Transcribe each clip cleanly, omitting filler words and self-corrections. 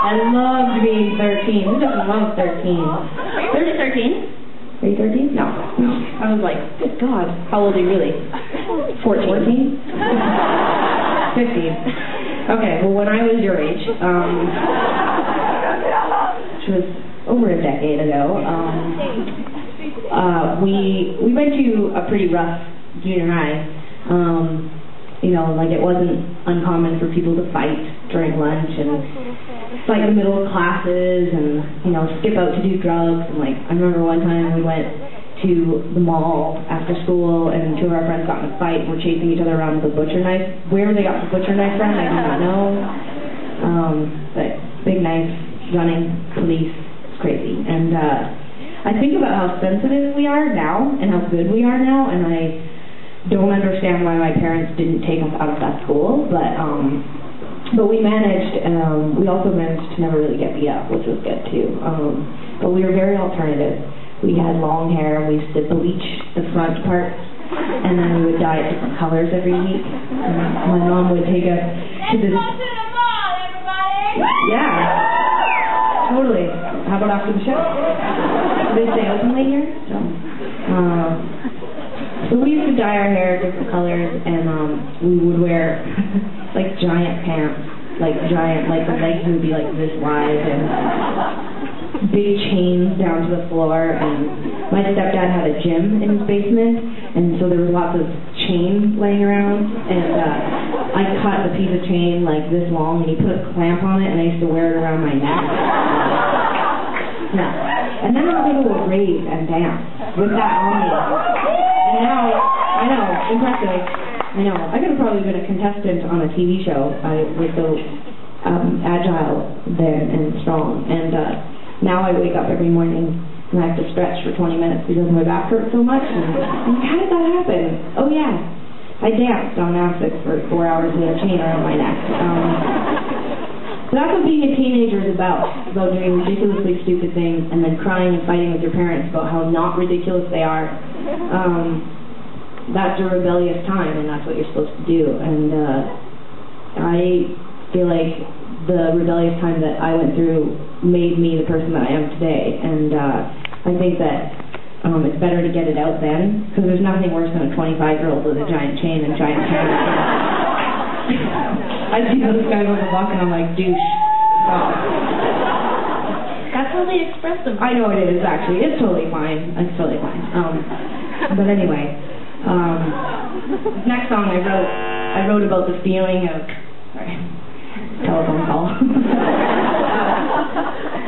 I loved being 13. Who doesn't love 13? Are you 13? Are you 13? No. I was like, good God. How old are you really? 14? 15. Okay, well, when I was your age, which was over a decade ago, we went to a pretty rough junior high. You know, like it wasn't uncommon for people to fight during lunch and fight in the middle of classes and, you know, skip out to do drugs. And like, I remember one time we went to the mall after school and two of our friends got in a fight and were chasing each other around with a butcher knife. Where they got the butcher knife from, I do not know. But big knife, running, police, it's crazy. And I think about how sensitive we are now and how good we are now, and I don't understand why my parents didn't take us out of that school, but we managed. We also managed to never really get beat up, which was good too. But we were very alternative. We had long hair. We used to bleach the front part, and then we would dye it different colors every week. My mom would take us to this. Yeah, totally. How about after the show? Do they stay openly here? So we used to dye our hair different colors, and we would wear like giant pants, like the legs would be like this wide, and big chains down to the floor. And my stepdad had a gym in his basement, and so there was lots of chain laying around, and I cut a piece of chain like this long, and he put a clamp on it, and I used to wear it around my neck. Yeah. And then I was able to rave and dance with that on me. And now, I know, impressive. I know. I could have probably been a contestant on a TV show. I was so agile then and strong. And now I wake up every morning and I have to stretch for 20 minutes because my back hurts so much. And how did that happen? Oh yeah, I danced on acid for 4 hours with a chain around my neck. So that's what being a teenager is about doing ridiculously stupid things and then crying and fighting with your parents about how not ridiculous they are. That's a rebellious time, and that's what you're supposed to do. And I feel like the rebellious time that I went through made me the person that I am today. And I think that it's better to get it out then, because there's nothing worse than a 25-year-old with a giant chain and giant hair. I see those guys on the block and I'm like, douche. Wow. That's how they express them. I know it is, actually. It's totally fine. It's totally fine. But anyway, this next song I wrote about the feeling of, sorry, telephone call.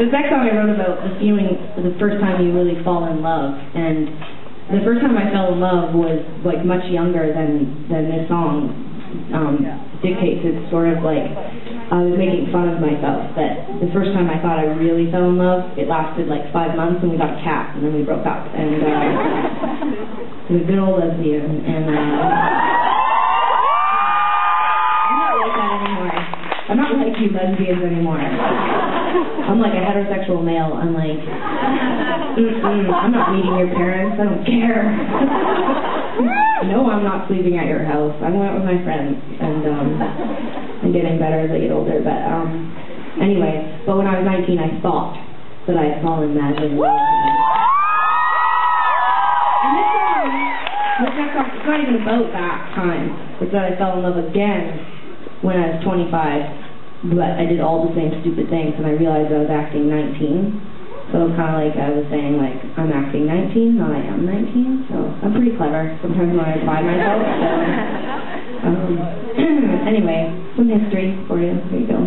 This next song I wrote about the feeling the first time you really fall in love. And the first time I fell in love was like much younger than this song dictates. It's sort of like I was making fun of myself that the first time I thought I really fell in love, it lasted like 5 months and we got a cat and then we broke up. And it was a good old lesbian, and I'm not like that anymore. I'm not like you lesbians anymore. I'm like a heterosexual male. I'm like, I'm not meeting your parents. I don't care. No, I'm not sleeping at your house. I went with my friends, and I'm getting better as I get older. But anyway, but when I was 19, I thought that I had fallen madly in love. And this next song, it's not even about that time. It's that I fell in love again when I was 25, but I did all the same stupid things, and I realized I was acting 19. So it's kind of like I was saying, like, I'm acting 19, not I am 19, so I'm pretty clever sometimes when I apply myself. So, anyway, some history for you. There you go.